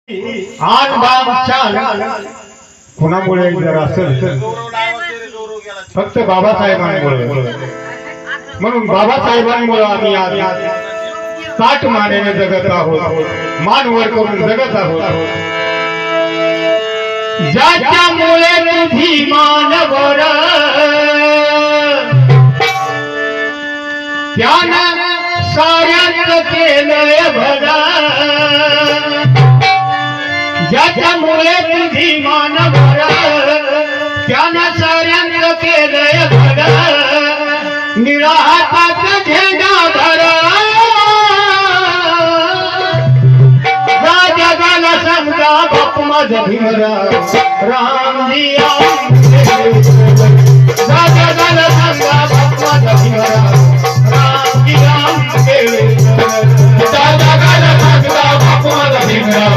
आन बाम शान कोणामुळे जर असेल फक्त बाबासाहेबांमुळे, म्हणून बाबासाहेबांमुळे आम्ही आज ताट मानेने जगत आहोत, मान वर करून जगत आहोत. ज्याच्यामुळे तुझी मानवर त्यानं साऱ्यांचं केलंय भला, ज्याच्यामुळे तुझी मानवर त्यानं साऱ्यांचं केलंय भला, निळा हातात झेंडा धरा जगाला समजा बाप माझा भीमराव रामजी जगाला समजा बाप माझा भीमराव रामजी राम जगाला समजा बाप माझा भीमराव